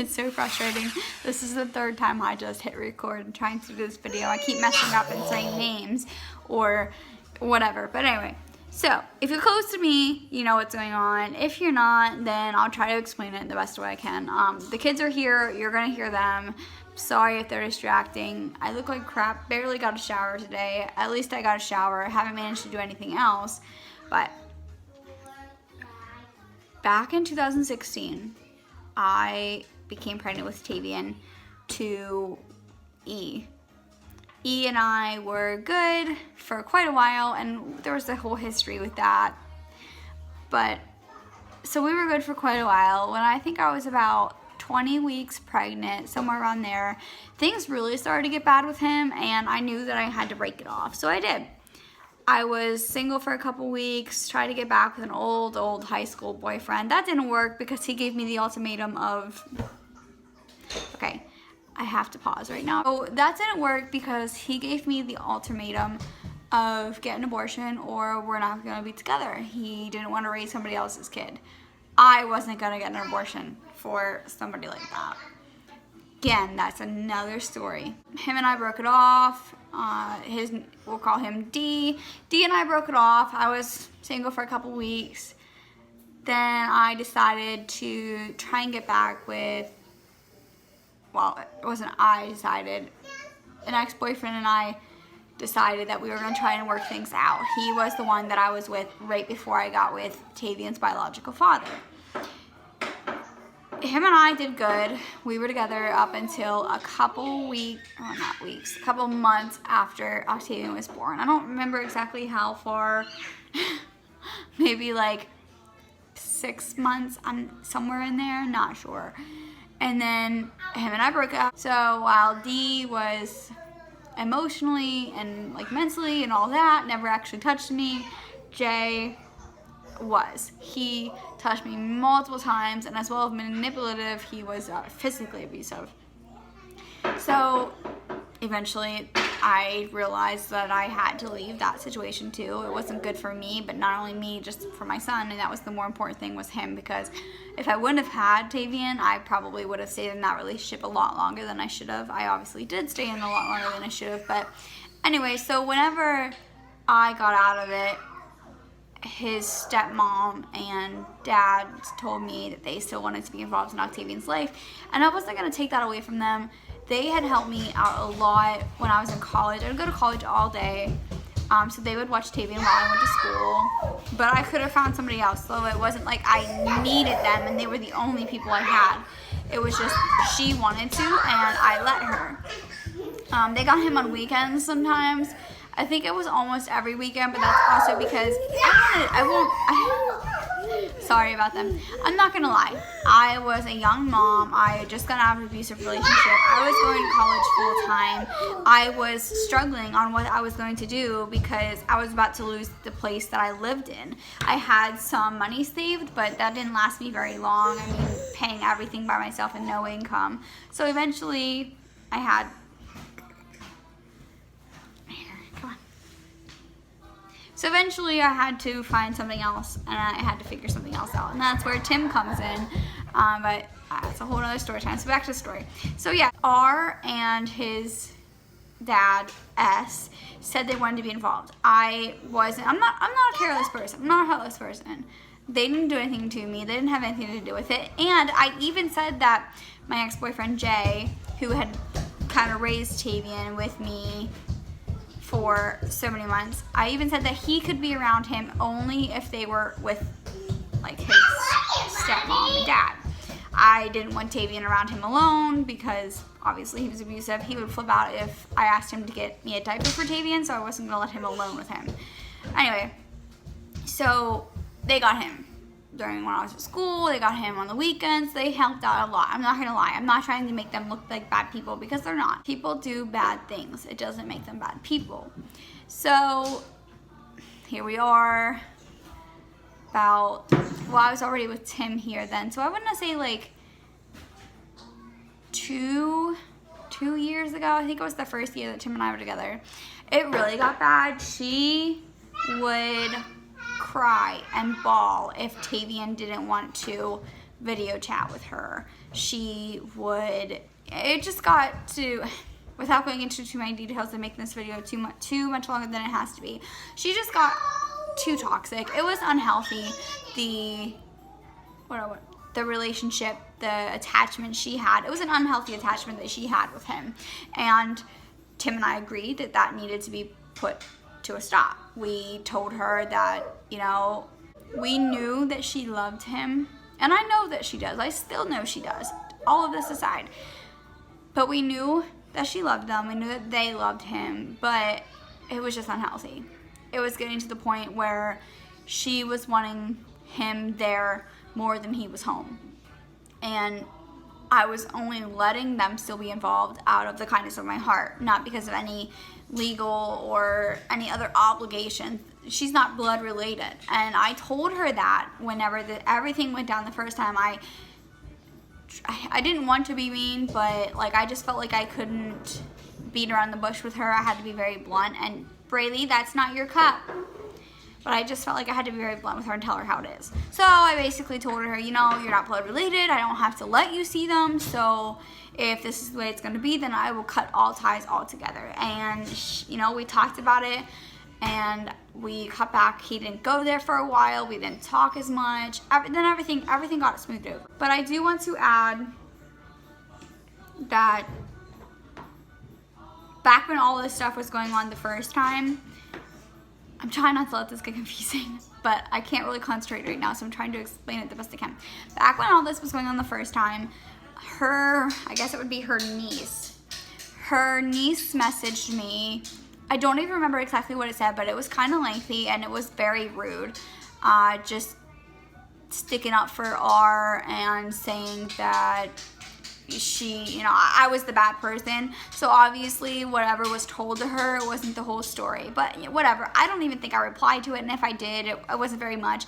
It's so frustrating. This is the third time I just hit record and trying to do this video. I keep messing up and saying names or whatever. But anyway, so if you're close to me, you know what's going on. If you're not, then I'll try to explain it the best way I can. The kids are here. You're going to hear them. Sorry if they're distracting. I look like crap. Barely got a shower today. At least I got a shower. Haven't managed to do anything else. But back in 2016, I became pregnant with Tavian to E. E and I were good for quite a while, and there was a whole history with that. But, so we were good for quite a while. When I think I was about 20 weeks pregnant, somewhere around there, things really started to get bad with him, and I knew that I had to break it off. So I did. I was single for a couple weeks, tried to get back with an old high school boyfriend. That didn't work because he gave me the ultimatum of, okay, I have to pause right now. So that didn't work because he gave me the ultimatum of get an abortion or we're not gonna be together. He didn't want to raise somebody else's kid. I wasn't gonna get an abortion for somebody like that. Again, that's another story. Him and I broke it off. We'll call him D. D and I broke it off. I was single for a couple weeks. Then I decided to try and get back with, well, it wasn't I decided, an ex-boyfriend and I decided that we were going to try and work things out. He was the one that I was with right before I got with Tavian's biological father. Him and I did good. We were together up until a couple months after Octavian was born. I don't remember exactly how far, maybe like 6 months, I'm somewhere in there, not sure. And then him and I broke up. So while D was emotionally and like mentally and all that, never actually touched me, J was. He touched me multiple times, and as well as manipulative, he was physically abusive. So eventually I realized that I had to leave that situation too. It wasn't good for me, but not only me, just for my son, and that was the more important thing, was him, because if I wouldn't have had Tavian, I probably would have stayed in that relationship a lot longer than I should have. I obviously did stay in a lot longer than I should have, but anyway, so whenever I got out of it, his stepmom and dad told me that they still wanted to be involved in Octavian's life, and I wasn't going to take that away from them. They had helped me out a lot when I was in college. I would go to college all day, so they would watch Tavian while I went to school, but I could have found somebody else, so it wasn't like I needed them and they were the only people I had. It was just she wanted to, and I let her. They got him on weekends sometimes. I think it was almost every weekend, but that's also because sorry about them. I'm not gonna lie. I was a young mom. I had just gotten out of an abusive relationship. I was going to college full time. I was struggling on what I was going to do because I was about to lose the place that I lived in. I had some money saved, but that didn't last me very long. I mean, paying everything by myself and no income. So eventually I had, So eventually I had to find something else, and I had to figure something else out, and that's where Tim comes in, but it's a whole other story time, so back to the story. So yeah, R and his dad, S, said they wanted to be involved. I'm not a careless person, I'm not a heartless person. They didn't do anything to me, they didn't have anything to do with it, and I even said that my ex-boyfriend Jay, who had kind of raised Tavian with me for so many months, I even said that he could be around him only if they were with like his stepmom and dad. I didn't want Tavian around him alone because obviously he was abusive. He would flip out if I asked him to get me a diaper for Tavian, so I wasn't gonna let him alone with him. Anyway, so they got him during when I was at school, they got him on the weekends, they helped out a lot. I'm not gonna lie, I'm not trying to make them look like bad people because they're not. People do bad things, it doesn't make them bad people. So here we are, I was already with Tim here then, so I wouldn't say like two years ago. I think it was the first year that Tim and I were together. It really got bad. She would cry and bawl if Tavian didn't want to video chat with her. It just got to, without going into too many details and making this video too much longer than it has to be, she just got too toxic. It was unhealthy. The relationship, the attachment she had, it was an unhealthy attachment that she had with him. And Tim and I agreed that needed to be put to a stop. We told her that, we knew that she loved him. And I know that she does. I still know she does. All of this aside. But we knew that she loved them. We knew that they loved him. But it was just unhealthy. It was getting to the point where she was wanting him there more than he was home. And I was only letting them still be involved out of the kindness of my heart, not because of any legal or any other obligation. She's not blood related. And I told her that whenever everything went down the first time. I didn't want to be mean, but I just felt like I couldn't beat around the bush with her. I had to be very blunt. And Braylee, that's not your cup. But I just felt like I had to be very blunt with her and tell her how it is. So I basically told her, you're not blood related. I don't have to let you see them. So if this is the way it's going to be, then I will cut all ties altogether. And, we talked about it. And we cut back. He didn't go there for a while. We didn't talk as much. Then everything got smoothed over. But I do want to add that back when all this stuff was going on the first time, I'm trying not to let this get confusing, but I can't really concentrate right now, so I'm trying to explain it the best I can. Back when all this was going on the first time, I guess it would be her niece messaged me. I don't even remember exactly what it said, but it was kind of lengthy and it was very rude. Just sticking up for R and saying that I was the bad person. So obviously whatever was told to her, it wasn't the whole story. But whatever. I don't even think I replied to it. And if I did, it wasn't very much.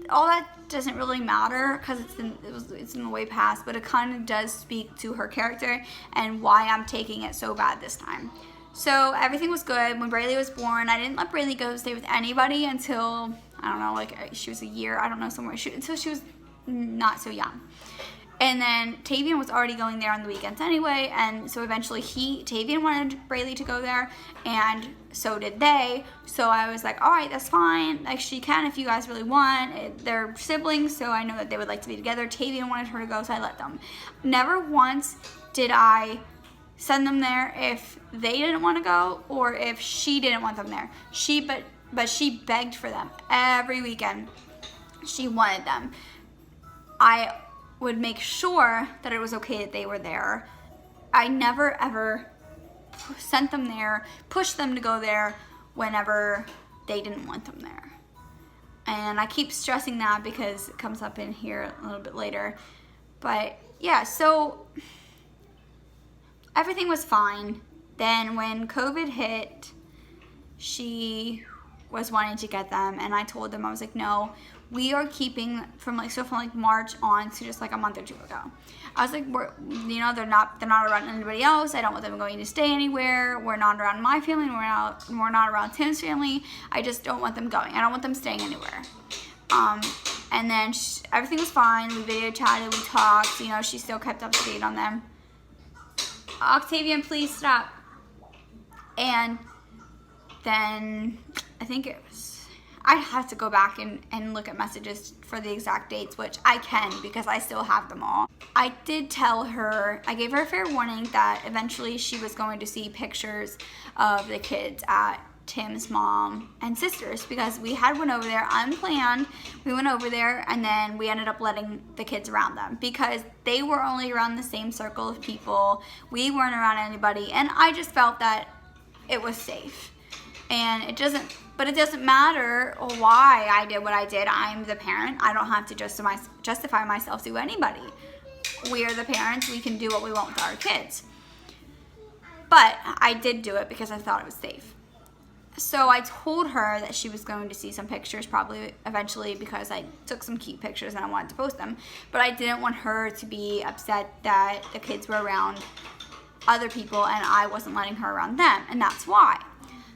All that doesn't really matter because it's in the way past. But it kind of does speak to her character and why I'm taking it so bad this time. So everything was good. When Braylee was born, I didn't let Braylee go stay with anybody until, I don't know, she was a year. I don't know, until she was not so young. And then Tavian was already going there on the weekends anyway, and so eventually Tavian wanted Braylee to go there, and so did they. So I was like, all right, that's fine. She can if you guys really want. They're siblings, so I know that they would like to be together. Tavian wanted her to go, so I let them. Never once did I send them there if they didn't want to go or if she didn't want them there. But she begged for them every weekend. She wanted them. I would make sure that it was okay that they were there. I never ever sent them there, pushed them to go there whenever they didn't want them there. And I keep stressing that because it comes up in here a little bit later. But yeah, so everything was fine. Then when COVID hit, she was wanting to get them, and I told them, I was like, no, we are keeping from March on to just a month or two ago. I was like, they're not around anybody else. I don't want them going to stay anywhere. We're not around my family. We're not around Tim's family. I just don't want them going. I don't want them staying anywhere. And then everything was fine. We video chatted. We talked. She still kept up to date on them. Octavian, please stop. And then I think it was, I have to go back and look at messages for the exact dates, which I can because I still have them all. I did tell her, I gave her a fair warning that eventually she was going to see pictures of the kids at Tim's mom and sisters because we had one over there unplanned. We went over there and then we ended up letting the kids around them because they were only around the same circle of people. We weren't around anybody, and I just felt that it was safe. And it doesn't matter why I did what I did. I'm the parent. I don't have to justify myself to anybody. We are the parents. We can do what we want with our kids. But I did do it because I thought it was safe. So I told her that she was going to see some pictures probably eventually because I took some cute pictures and I wanted to post them. But I didn't want her to be upset that the kids were around other people and I wasn't letting her around them. And that's why.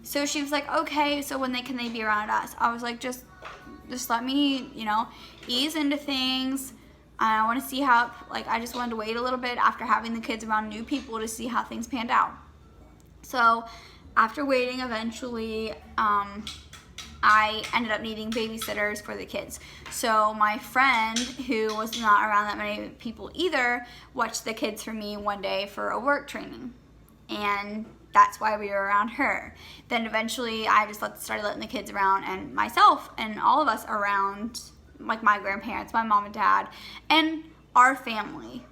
So she was like, okay, so when can they be around us? I was like, just just let me, ease into things. I want to see how, I just wanted to wait a little bit after having the kids around new people to see how things panned out. So after waiting, eventually, I ended up needing babysitters for the kids. So my friend, who was not around that many people either, watched the kids for me one day for a work training. And that's why we were around her. Then eventually I just started letting the kids around, and myself and all of us around, like my grandparents, my mom and dad, and our family.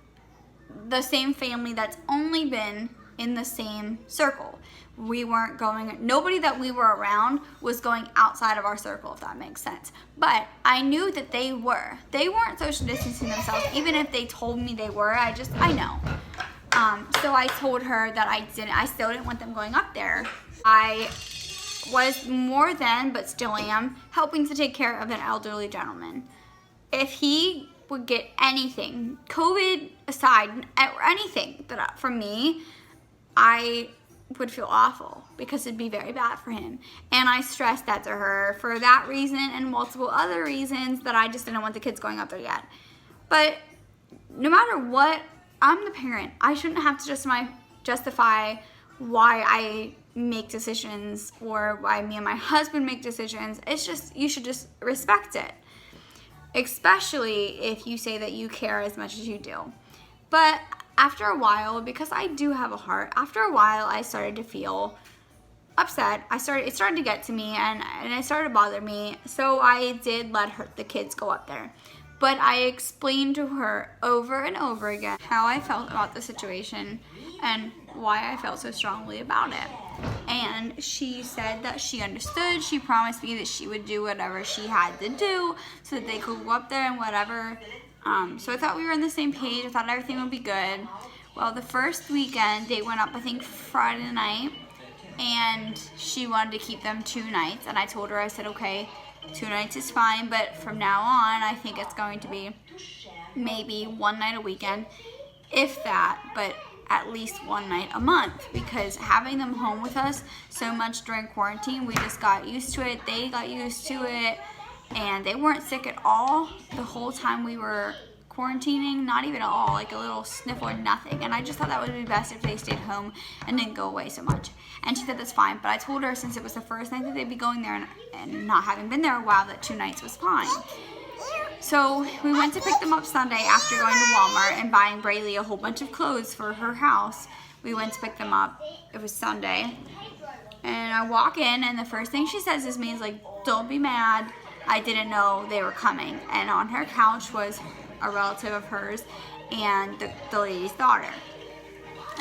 The same family that's only been in the same circle. We weren't going, nobody that we were around was going outside of our circle, if that makes sense. But I knew that they were. They weren't social distancing themselves, even if they told me they were. I know. So I told her that I still didn't want them going up there. I was more than, but still am, helping to take care of an elderly gentleman. If he would get anything, COVID aside, or anything from me, I would feel awful because it'd be very bad for him. And I stressed that to her for that reason and multiple other reasons that I just didn't want the kids going up there yet. But no matter what, I'm the parent. I shouldn't have to justify why I make decisions or why me and my husband make decisions. It's just, you should just respect it. Especially if you say that you care as much as you do. But after a while, because I do have a heart, after a while I started to feel upset. It started to get to me, and it started to bother me. So I did let the kids go up there. But I explained to her over and over again how I felt about the situation and why I felt so strongly about it. And she said that she understood. She promised me that she would do whatever she had to do so that they could go up there and whatever. So I thought we were on the same page. I thought everything would be good. Well, the first weekend, they went up, I think, Friday night. And she wanted to keep them 2 nights. And I told her, I said, okay, 2 nights is fine. But from now on, I think it's going to be maybe 1 night a weekend, if that. But at least 1 night a month, because having them home with us so much during quarantine, we just got used to it. They got used to it, and they weren't sick at all the whole time we were quarantining, not even at all, like a little sniffle or nothing. And I just thought that would be best if they stayed home and didn't go away so much. And she said that's fine, but I told her since it was the first night that they'd be going there and not having been there a while, that 2 nights was fine. So we went to pick them up Sunday after going to Walmart and buying Braylee a whole bunch of clothes for her house. We went to pick them up. It was Sunday. And I walk in, and the first thing she says to me is like, don't be mad. I didn't know they were coming. And on her couch was a relative of hers and the lady's daughter.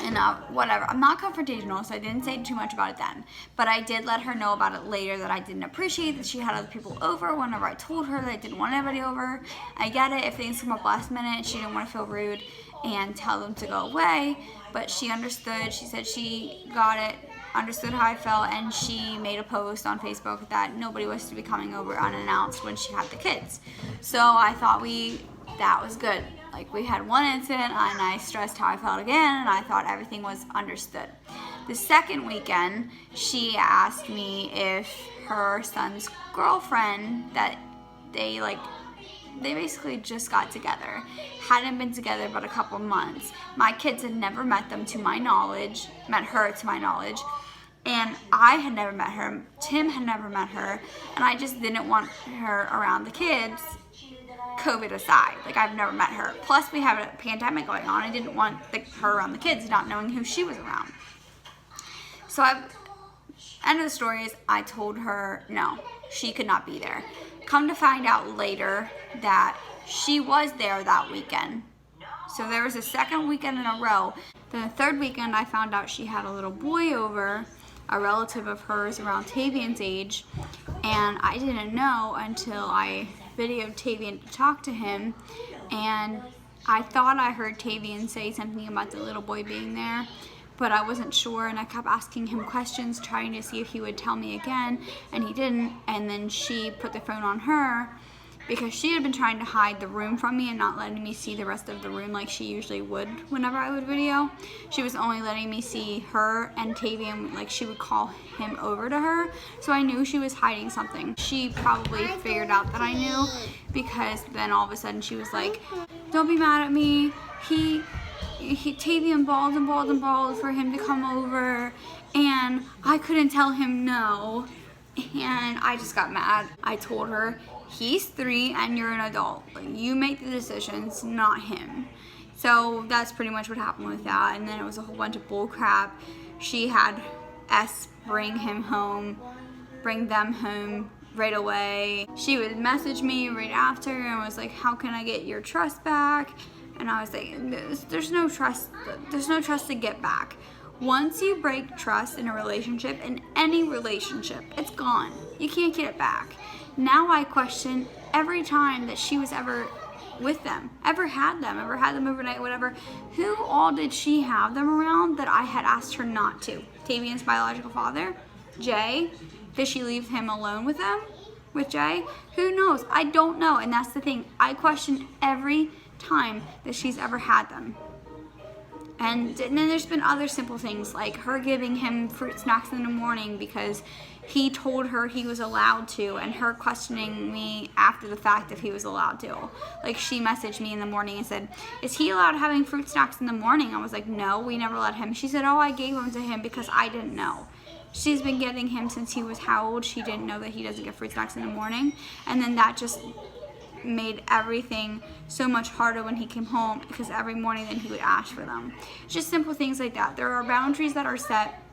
And whatever. I'm not confrontational, so I didn't say too much about it then. But I did let her know about it later, that I didn't appreciate that she had other people over whenever I told her that I didn't want anybody over. I get it if things come up last minute. She didn't want to feel rude and tell them to go away. But she understood. She said she got it, understood how I felt, and she made a post on Facebook that nobody was to be coming over unannounced when she had the kids. So I thought that was good. Like, we had 1 incident, and I stressed how I felt again, and I thought everything was understood. The second weekend, she asked me if her son's girlfriend, that they basically just got together, hadn't been together but a couple months. My kids had never met her to my knowledge, and I had never met her. Tim had never met her, and I just didn't want her around the kids. COVID aside, I've never met her. Plus, we have a pandemic going on. I didn't want her around the kids, not knowing who she was around. So, end of the story is, I told her no, she could not be there. Come to find out later that she was there that weekend. So there was a second weekend in a row. Then the third weekend, I found out she had a little boy over, a relative of hers around Tavion's age, and I didn't know until I videoed Tavion to talk to him, and I thought I heard Tavion say something about the little boy being there, but I wasn't sure, and I kept asking him questions, trying to see if he would tell me again, and he didn't. And then she put the phone on her, because she had been trying to hide the room from me and not letting me see the rest of the room like she usually would whenever I would video. She was only letting me see her and Tavian, like she would call him over to her. So I knew she was hiding something. She probably figured out that I knew, because then all of a sudden she was like, don't be mad at me. Tavian bawled and bawled and bawled for him to come over, and I couldn't tell him no. And I just got mad. I told her, he's 3 and you're an adult. You make the decisions, not him. So that's pretty much what happened with that. And then it was a whole bunch of bull crap. She had S bring them home right away. She would message me right after and was like, how can I get your trust back? And I was like, there's no trust to get back. Once you break trust in a relationship, in any relationship, it's gone. You can't get it back. Now I question every time that she was ever with them, ever had them overnight, whatever. Who all did she have them around that I had asked her not to? Tavian's biological father? Jay? Did she leave him alone with them? With Jay? Who knows? I don't know. And that's the thing. I question every time that she's ever had them. And then there's been other simple things, like her giving him fruit snacks in the morning because he told her he was allowed to, and her questioning me after the fact if he was allowed to. Like, she messaged me in the morning and said, is he allowed having fruit snacks in the morning? I was like, no, we never let him. She said, oh, I gave them to him because I didn't know. She's been getting him since he was how old? She didn't know that he doesn't get fruit snacks in the morning. And then that just made everything so much harder when he came home, because every morning then he would ask for them. Just simple things like that. There are boundaries that are set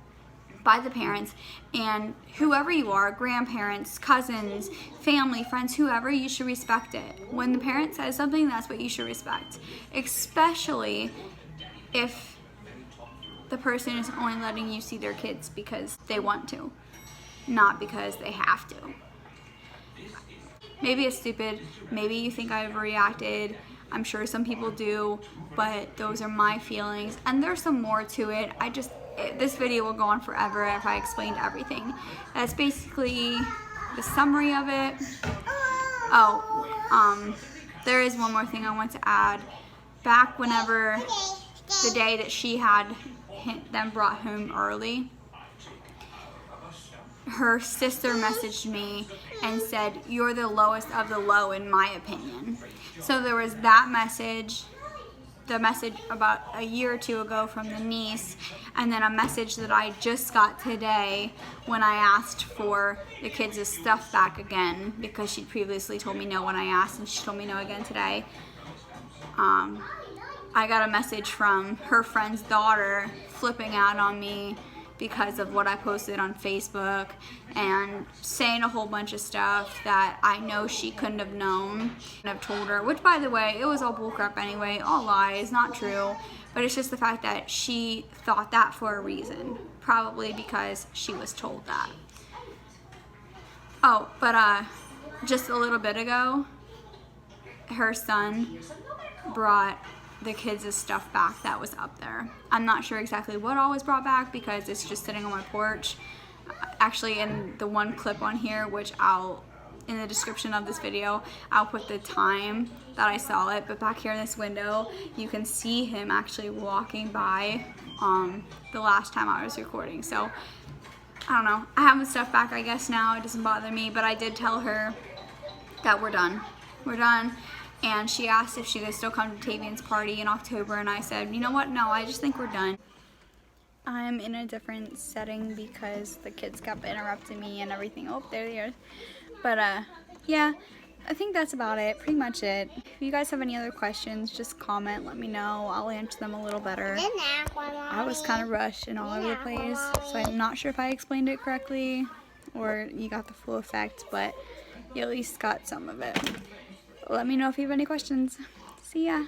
by the parents, and whoever you are, grandparents, cousins, family, friends, whoever, you should respect it. When the parent says something, that's what you should respect, especially if the person is only letting you see their kids because they want to, not because they have to. Maybe it's stupid, maybe you think I overreacted, I'm sure some people do, but those are my feelings, and there's some more to it. This video will go on forever if I explained everything. That's basically the summary of it. There is one more thing I want to add. Back whenever, the day that she had them brought home early, her sister messaged me and said, you're the lowest of the low in my opinion. So there was that message, the message about a year or two ago from the niece, and then a message that I just got today when I asked for the kids' stuff back again, because she'd previously told me no when I asked, and she told me no again today. I got a message from her friend's daughter flipping out on me because of what I posted on Facebook and saying a whole bunch of stuff that I know she couldn't have known. And I've told her, which by the way, it was all bullcrap anyway, all lies, not true. But it's just the fact that she thought that for a reason, probably because she was told that. Oh, but just a little bit ago, her son brought the kids' stuff back that was up there. I'm not sure exactly what all was brought back because it's just sitting on my porch. Actually, in the one clip on here, which in the description of this video, I'll put the time that I saw it, but back here in this window, you can see him actually walking by the last time I was recording. So, I don't know. I have the stuff back, I guess, now. It doesn't bother me, but I did tell her that we're done. We're done. And she asked if she could still come to Tavian's party in October, and I said, you know what, no, I just think we're done. I'm in a different setting because the kids kept interrupting me and everything. Oh, there they are. But, yeah, I think that's about it, pretty much it. If you guys have any other questions, just comment, let me know. I'll answer them a little better. I was kind of rushed and all over the place, so I'm not sure if I explained it correctly or you got the full effect, but you at least got some of it. Let me know if you have any questions. See ya.